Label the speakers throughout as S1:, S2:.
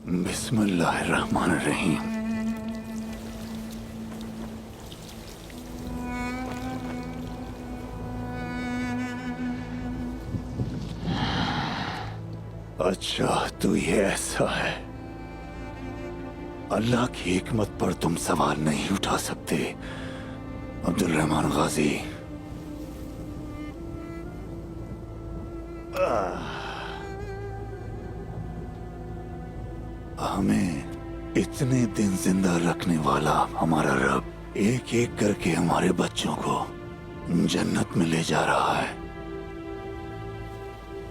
S1: बिस्मिल्लाहिर्रहमानिर्रहीम। अच्छा तो ये ऐसा है। अल्लाह की हिकमत पर तुम सवाल नहीं उठा सकते अब्दुल रहमान गाजी। हमें इतने दिन जिंदा रखने वाला हमारा रब एक एक करके हमारे बच्चों को जन्नत में ले जा रहा है।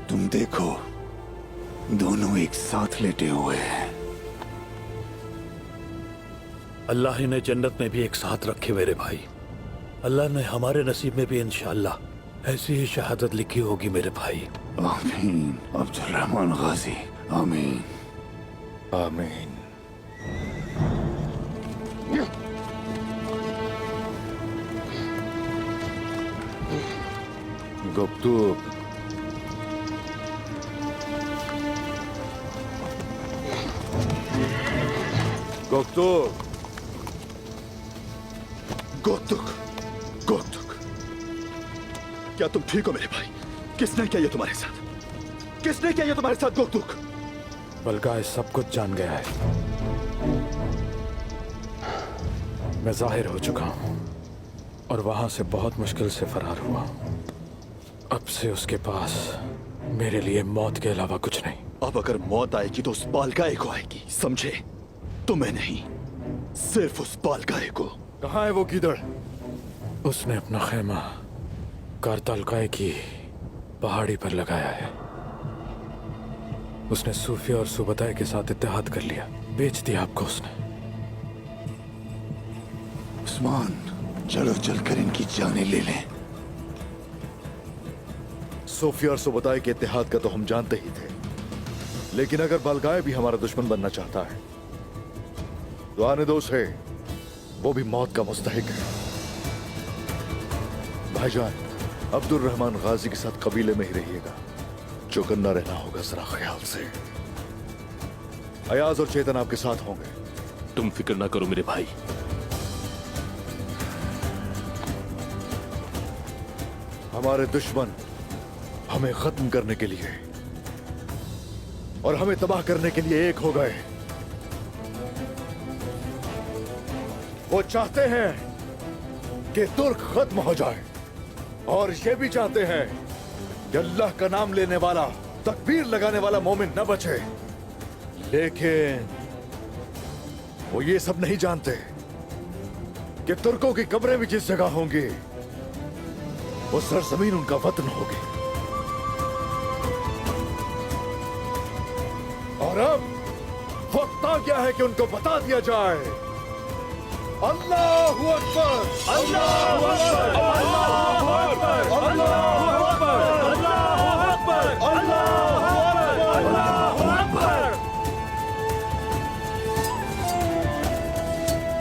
S1: तुम देखो, दोनों एक साथ लेटे हुए हैं।
S2: अल्लाह ने जन्नत में भी एक साथ रखे मेरे भाई। अल्लाह ने हमारे नसीब में भी इंशाअल्लाह ऐसी ही शहादत लिखी होगी मेरे भाई।
S1: आमीन अब्दुल रहमान गाजी, आमीन
S3: आमीन। गुप्तूब, गुप्तूब,
S4: गोतुक, गोतुक, क्या तुम ठीक हो मेरे भाई? किसने किया ये तुम्हारे साथ? किसने किया ये तुम्हारे साथ गोतुक?
S3: बलगाय सब कुछ जान गया है। मैं जाहिर हो चुका हूं और वहां से बहुत मुश्किल से फरार हुआ। अब से उसके पास मेरे लिए मौत के अलावा कुछ नहीं।
S4: अब अगर मौत आएगी तो उस बालगाय को आएगी, समझे? तुम्हें नहीं, सिर्फ उस बालगाय को।
S3: कहाँ है वो गिदड़? उसने अपना खेमा कारतालकाय की पहाड़ी पर लगाया है। उसने सूफिया और सुबताय के साथ इत्तेहाद कर लिया। बेच दिया आपको उसने।
S1: उस्मान, चलो चलकर इनकी जानें ले लें।
S4: सोफिया और सुबताय के इत्तेहाद का तो हम जानते ही थे, लेकिन अगर बालगाय भी हमारा दुश्मन बनना चाहता है तो आने दो उसे, वो भी मौत का मुस्तहिक है। भाईजान, अब्दुल रहमान गाजी के साथ कबीले में ही रहिएगा। चौकन्ना रहना होगा जरा ख्याल से। अयाज और चेतन आपके साथ होंगे।
S2: तुम फिक्र ना करो मेरे भाई।
S4: हमारे दुश्मन हमें खत्म करने के लिए और हमें तबाह करने के लिए एक हो गए। वो चाहते हैं कि तुर्क खत्म हो जाए और ये भी चाहते हैं कि अल्लाह का नाम लेने वाला, तकबीर लगाने वाला मोमिन न बचे। लेकिन वो ये सब नहीं जानते कि तुर्कों की कब्रें भी जिस जगह होंगी वो सरजमीन उनका वतन होगी। और अब वक्त आ गया है कि उनको बता दिया जाए, अल्लाहु अकबर, अल्लाहु अकबर, अल्लाहु अकबर, अल्लाहु अकबर, अल्लाहु अकबर, अल्लाहु अकबर, अल्लाहु अकबर।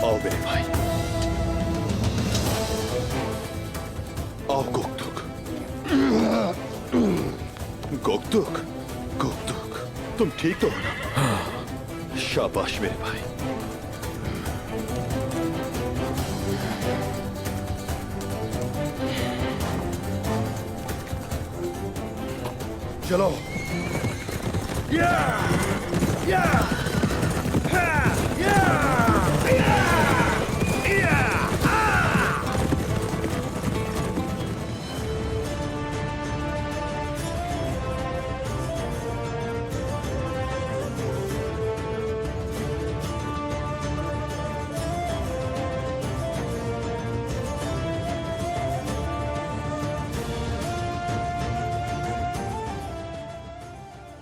S4: आओ मेरे भाई, आओ गोक्तुक। गोक्तुक, गोक्तुक, तुम ठीक तो हो ना? शाबाश मेरे भाई। चलो। या! या!